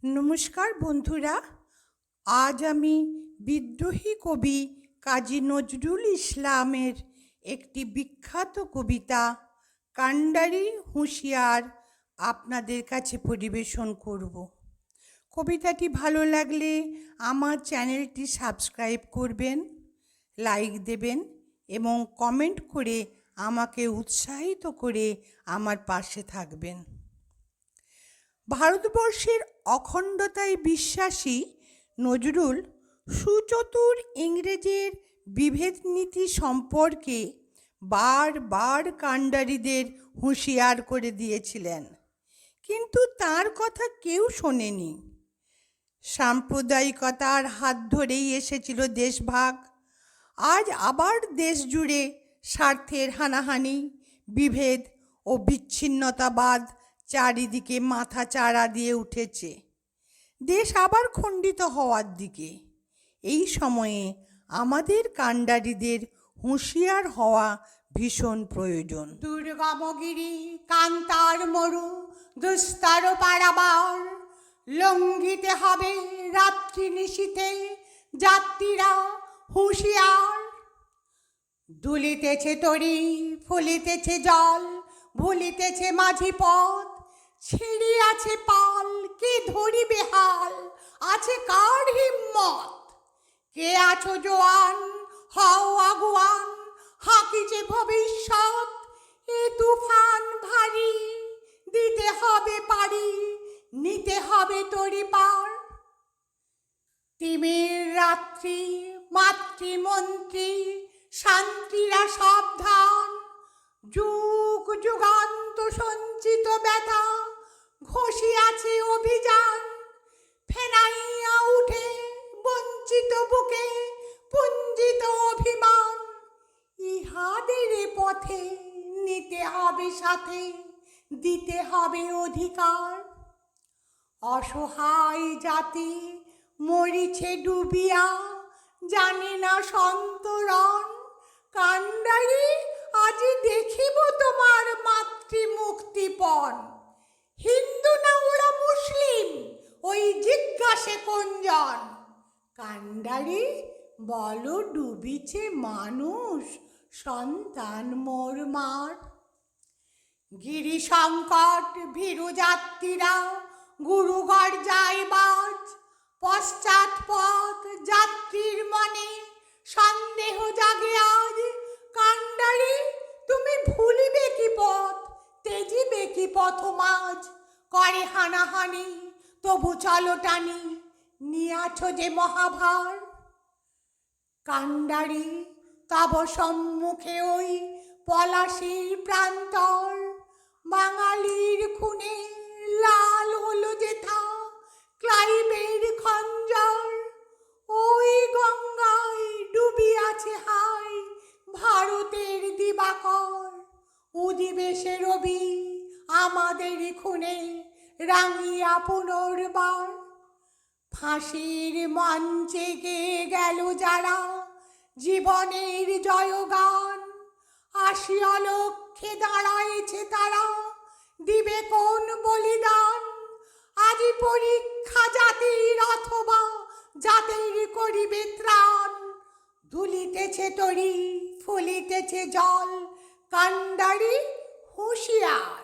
নমস্কার বন্ধুরা, আজ আমি বিদ্রোহী কবি কাজী নজরুল ইসলামের একটি বিখ্যাত কবিতা কান্ডারি হুঁশিয়ার আপনাদের কাছে পরিবেশন করব। কবিতাটি ভালো লাগলে আমার চ্যানেলটি সাবস্ক্রাইব করবেন, লাইক দেবেন এবং কমেন্ট করে আমাকে উৎসাহিত করে আমার পাশে থাকবেন। ভারতবর্ষের অখণ্ডতায় বিশ্বাসী নজরুল সুচতুর ইংরেজের বিভেদ নীতি সম্পর্কে বারবার কান্ডারিদের হুঁশিয়ার করে দিয়েছিলেন, কিন্তু তার কথা কেউ শোনেনি। সাম্প্রদায়িকতার হাত ধরেই এসেছিল দেশভাগ। আজ আবার দেশ জুড়ে স্বার্থের হানাহানি, বিভেদ ও বিচ্ছিন্নতাবাদ চারিদিকে মাথা চাড়া দিয়ে উঠেছে। দেশ আবার খণ্ডিত হওয়ার দিকে। এই সময়ে আমাদের কান্ডারিদের হুঁশিয়ার হওয়া ভীষণ প্রয়োজন। দুর্গমগিরি কান্তার মরু দুস্তর পারাবার, লঙ্ঘিতে হবে রাত্রি নিশীথে যাত্রীরা হুঁশিয়ার। দুলিতেছে তরি, ফুলিতেছে জল, ভুলিতেছে মাঝি পথ, ছিঁড়িয়াছে পাল, কে ধরিবে হাল, আছে কার হিম্মত? কে আছো জোয়ান, হও আগুয়ান, হাঁকিছে ভবিষ্যৎ, এ তুফান ভারী, দিতে হবে পারি, নিতে হবে তরি পার। তিমির রাত্রি, মাতৃমন্ত্রী, শান্তিরা সাবধান, যুগ যুগান্ত সঞ্চিত ব্যথা ঘষিয়াছে অভিযান। ফেনাইয়া উঠে বঞ্চিত বুকে পুঞ্জিত অভিমান, ইহাদের পথে নিতে হবে সাথে, দিতে হবে অধিকার। অসহায় জাতি মরিছে ডুবিয়া, জানে না সন্তরণ, কান্ডারি আজ দেখিব তোমার মাতৃমুক্তিপণ। হিন্দু না ওরা মুসলিম, ওই জিজ্ঞাসে কোনজন? কান্ডারি বলো ডুবিছে মানুষ, সন্তান মোর মার। গিরি সংকট ভীরু যাত্রীরা গুরুগড় যায় বাজ, পশ্চাৎ পথ যাত্রীর মনে সন্দেহ জাগে আজ। কান্ডারি তুমি ভুলিবে কি পথ, তেজিবে কি পথ মাঝ? করে হানাহানি তবু চলো টানি, নিয়াছ যে মহাভার। কান্ডারি তব সম্মুখে ওই পলাশির প্রান্তর, বাঙালির খুনে লাল হলো যেথা ক্লাইবের খঞ্জর। ওই গঙ্গায় ডুবিয়াছে হাই ভারতের দিবাকর, উদিবে সে রবি আমাদের খুনে রাঙিয়া পুনর্বার। ফাঁসির মঞ্চে গেয়ে গেল যারা জীবনের জয়গান, আসি অলক্ষ্যে দাঁড়াইছে তারা, দিবে কোন বলিদান? আজি পরীক্ষা জাতির অথবা জাতির করিবে ত্রাণ। দুলিতেছে তরি, ফুলিতেছে জল, কান্ডারি হুঁশিয়ার।